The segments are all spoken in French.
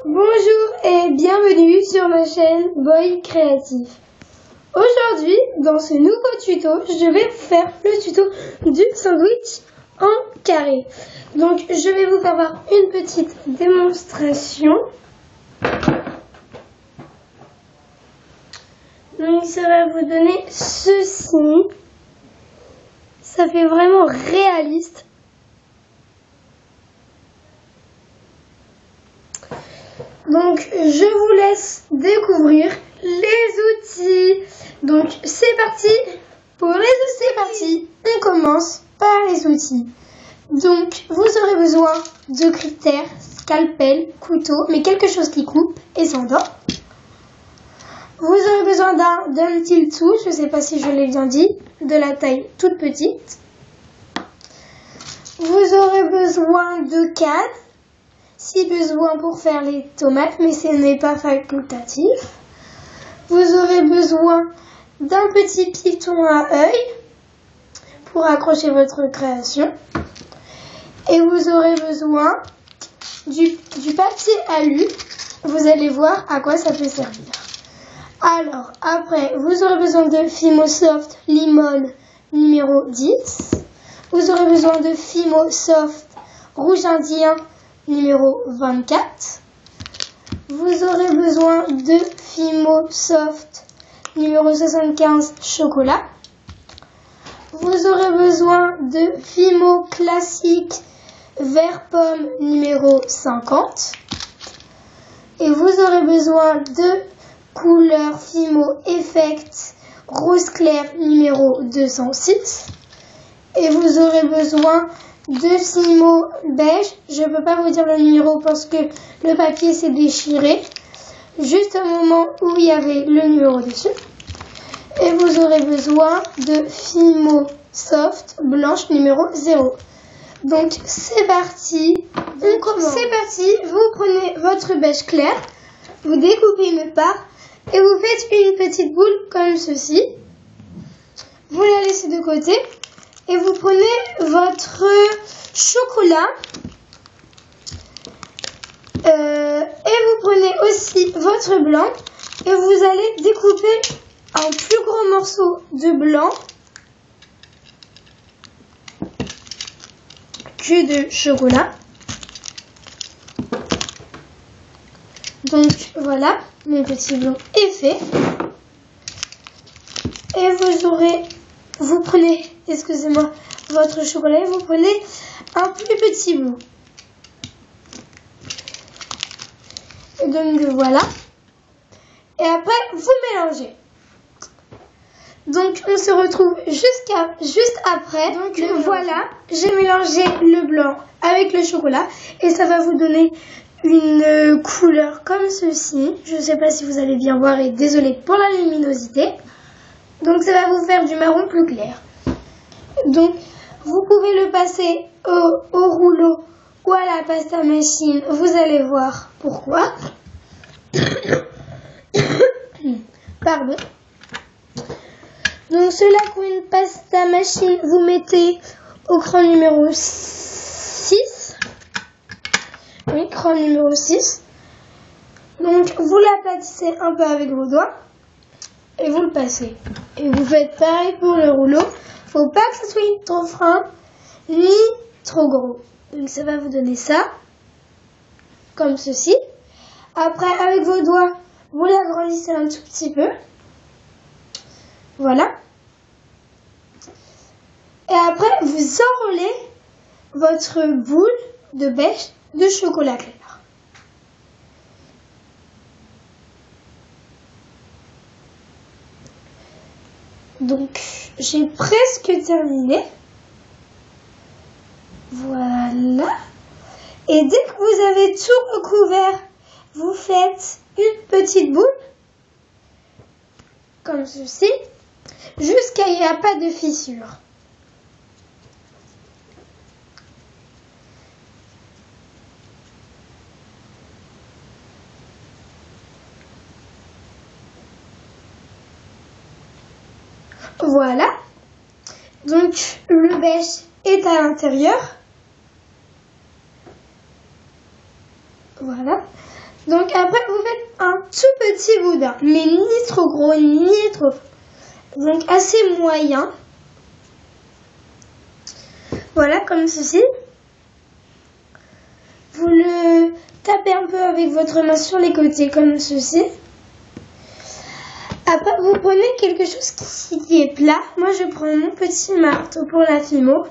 Bonjour et bienvenue sur ma chaîne Boy Créatif. Aujourd'hui, dans ce nouveau tuto, je vais vous faire le tuto du sandwich en carré. Donc, je vais vous faire voir une petite démonstration. Donc, ça va vous donner ceci. Ça fait vraiment réaliste. Donc, je vous laisse découvrir les outils. Donc, c'est parti pour les outils. C'est parti, on commence par les outils. Donc, vous aurez besoin de critères, scalpel, couteau, mais quelque chose qui coupe et s'endort. Vous aurez besoin d'un dentil tool, je ne sais pas si je l'ai bien dit, de la taille toute petite. Vous aurez besoin de canne, si besoin pour faire les tomates, mais ce n'est pas facultatif. Vous aurez besoin d'un petit piton à œil pour accrocher votre création. Et vous aurez besoin du papier alu. Vous allez voir à quoi ça peut servir. Alors, après, vous aurez besoin de Fimo Soft Limon numéro 10. Vous aurez besoin de Fimo Soft Rouge Indien numéro 24. Vous aurez besoin de Fimo Soft numéro 75 chocolat. Vous aurez besoin de Fimo classique vert pomme numéro 50. Et vous aurez besoin de couleur Fimo Effect rose clair numéro 206. Et vous aurez besoin de Fimo beige. Je ne peux pas vous dire le numéro parce que le papier s'est déchiré juste au moment où il y avait le numéro dessus. Et vous aurez besoin de Fimo Soft blanche numéro 0. Donc c'est parti, on commence. C'est parti, vous prenez votre beige clair, vous découpez une part et vous faites une petite boule comme ceci. Vous la laissez de côté et vous prenez votre chocolat et vous prenez aussi votre blanc et vous allez découper un plus gros morceau de blanc que de chocolat. Donc voilà, mon petit blanc est fait. Et vous prenez, excusez-moi, votre chocolat et vous prenez un plus petit bout. Et donc voilà. Et après, vous mélangez. Donc on se retrouve juste après. Donc voilà, j'ai mélangé le blanc avec le chocolat et ça va vous donner une couleur comme ceci. Je ne sais pas si vous allez bien voir et désolé pour la luminosité. Donc ça va vous faire du marron plus clair. Donc vous pouvez le passer au rouleau ou à la pâte à machine. Vous allez voir pourquoi. Pardon. Donc cela pour une pâte à machine, vous mettez au cran numéro 6. Oui, cran numéro 6. Donc vous l'aplatissez un peu avec vos doigts et vous le passez. Et vous faites pareil pour le rouleau. Faut pas que ça soit ni trop fin ni trop gros. Donc ça va vous donner ça, comme ceci. Après avec vos doigts, vous l'agrandissez un tout petit peu. Voilà. Et après, vous enroulez votre boule de beige de chocolat clair. Donc, j'ai presque terminé. Voilà. Et dès que vous avez tout recouvert, vous faites une petite boule, comme ceci, jusqu'à il n'y a pas de fissure. Voilà. Donc le beige est à l'intérieur. Voilà. Donc après, vous faites un tout petit boudin, mais ni trop gros, ni trop fort. Donc assez moyen. Voilà, comme ceci. Vous le tapez un peu avec votre main sur les côtés, comme ceci. Après, vous prenez quelque chose qui est plat. Moi, je prends mon petit marteau pour la fimo.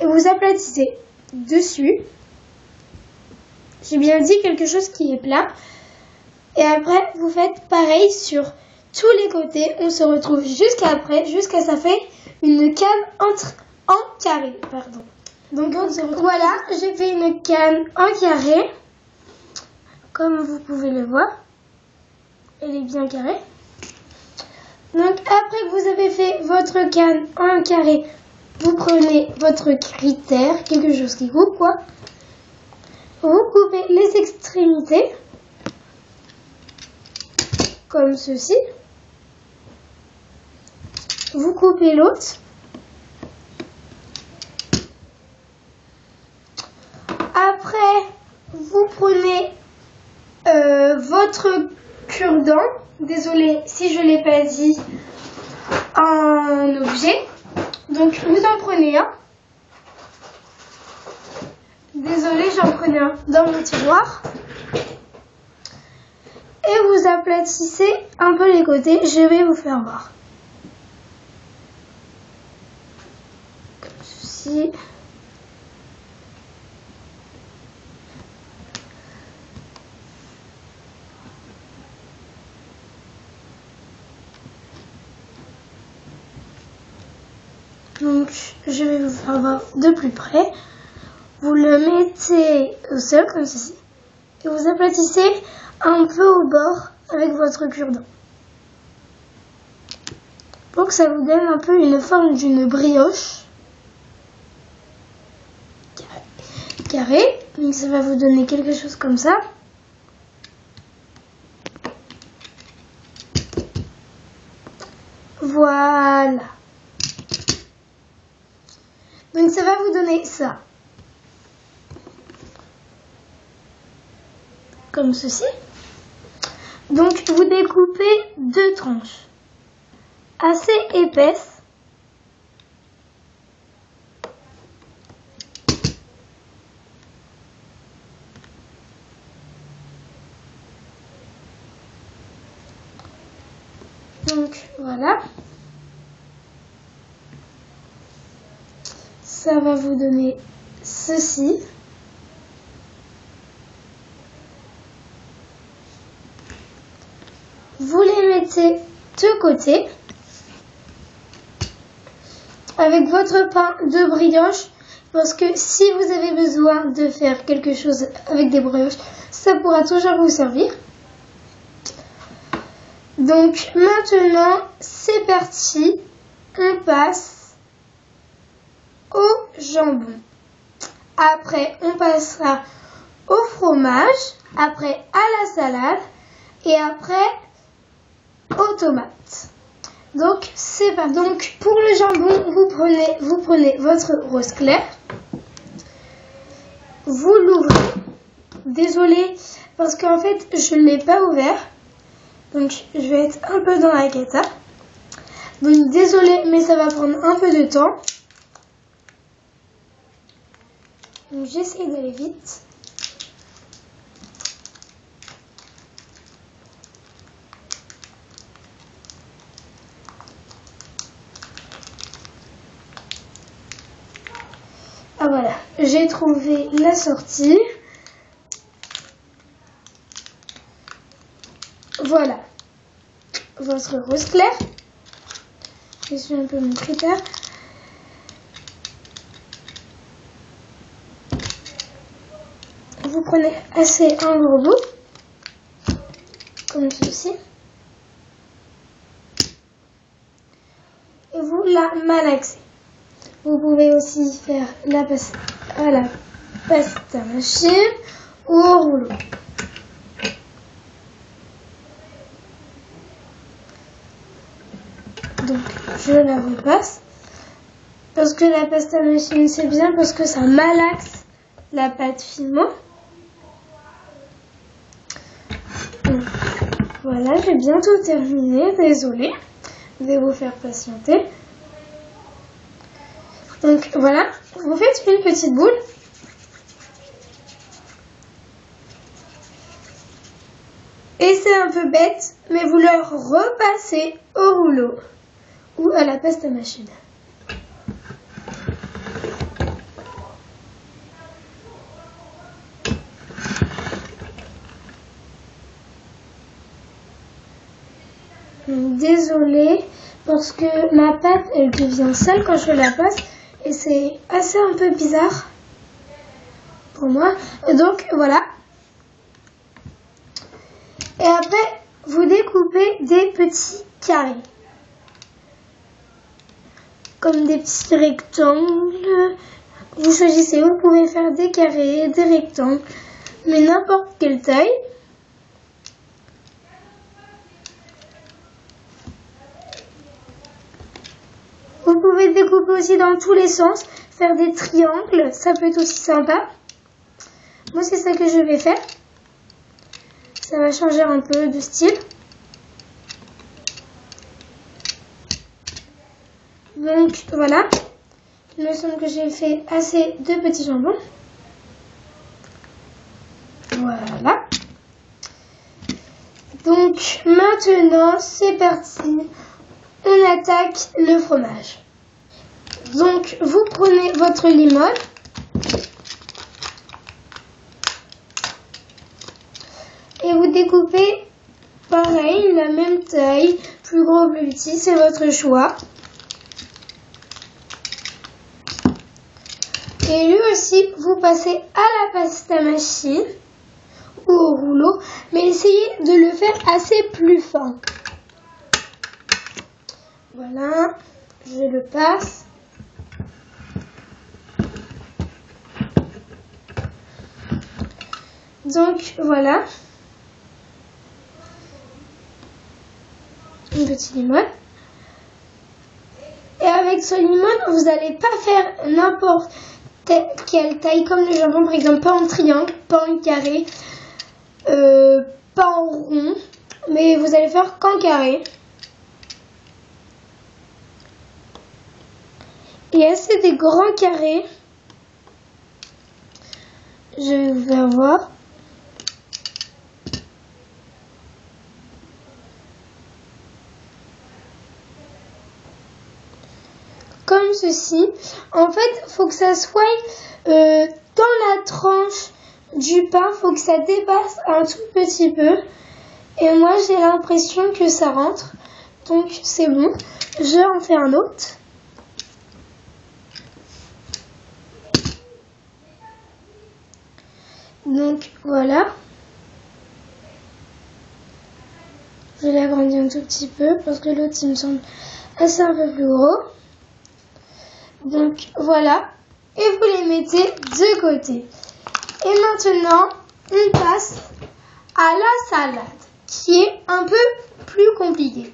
Et vous aplatissez dessus. J'ai bien dit quelque chose qui est plat. Et après, vous faites pareil sur tous les côtés. On se retrouve jusqu'à ça fait une canne en carré. Pardon. Donc voilà, j'ai fait une canne en carré. Comme vous pouvez le voir. Elle est bien carrée. Donc après que vous avez fait votre canne en carré, vous prenez votre critère, quelque chose qui coupe quoi. Vous coupez les extrémités, comme ceci. Vous coupez l'autre. Après, vous prenez votre cure-dent. Désolée si je ne l'ai pas dit en objet. Donc, vous en prenez un. Désolée, j'en prenais un dans mon tiroir. Et vous aplatissez un peu les côtés. Je vais vous faire voir. Comme ceci. Donc, je vais vous faire voir de plus près. Vous le mettez au sol, comme ceci. Et vous aplatissez un peu au bord avec votre cure-dent. Pour que ça vous donne un peu une forme d'une brioche. Carré. Donc, ça va vous donner quelque chose comme ça. Voilà. Donc ça va vous donner ça. Comme ceci. Donc vous découpez 2 tranches. Assez épaisses. Donc voilà. Ça va vous donner ceci. Vous les mettez de côté avec votre pain de brioche parce que si vous avez besoin de faire quelque chose avec des brioches, ça pourra toujours vous servir. Donc maintenant, c'est parti. On passe au jambon. Après, on passera au fromage. Après, à la salade. Et après, aux tomates. Donc, c'est pas. Donc, pour le jambon, vous prenez votre rose clair. Vous l'ouvrez. Désolée, parce qu'en fait, je ne l'ai pas ouvert. Donc, je vais être un peu dans la cata. Donc, désolée, mais ça va prendre un peu de temps. Donc, j'essaie d'aller vite. Ah voilà, j'ai trouvé la sortie. Voilà, votre rose clair. Je suis un peu mon critère. Vous prenez assez un gros bout, comme ceci. Et vous la malaxez. Vous pouvez aussi faire la pasta à la pasta machine ou au rouleau. Donc, je la repasse. Parce que la pasta machine, c'est bien parce que ça malaxe la pâte finement. Voilà, j'ai bientôt terminé, désolée. Je vais vous faire patienter. Donc voilà, vous faites une petite boule. Et c'est un peu bête, mais vous le repassez au rouleau ou à la pâte à machine. Désolée, parce que ma pâte, elle devient sale quand je la passe et c'est assez un peu bizarre pour moi. Et donc voilà. Et après, vous découpez des petits carrés. Comme des petits rectangles. Vous choisissez, vous pouvez faire des carrés, des rectangles, mais n'importe quelle taille. Vous pouvez découper aussi dans tous les sens, faire des triangles, ça peut être aussi sympa. Moi, c'est ça que je vais faire. Ça va changer un peu de style. Donc, voilà. Il me semble que j'ai fait assez de petits jambons. Voilà. Donc, maintenant, c'est parti. On attaque le fromage. Donc, vous prenez votre limone. Et vous découpez pareil, la même taille, plus gros, plus petit, c'est votre choix. Et lui aussi, vous passez à la pâte à machine ou au rouleau, mais essayez de le faire assez plus fin. Voilà, je le passe. Donc voilà, une petite limone. Et avec ce limone, vous n'allez pas faire n'importe quelle taille comme le jambon, par exemple, pas en triangle, pas en carré, pas en rond, mais vous allez faire qu'en carré. Et assez des grands carrés. Je vais vous faire voir. Comme ceci. En fait, il faut que ça soit dans la tranche du pain. Il faut que ça dépasse un tout petit peu. Et moi, j'ai l'impression que ça rentre. Donc, c'est bon. Je vais en faire un autre. Donc, voilà. Je vais l'agrandir un tout petit peu parce que l'autre, il me semble assez un peu plus gros. Donc voilà, et vous les mettez de côté. Et maintenant, on passe à la salade, qui est un peu plus compliquée.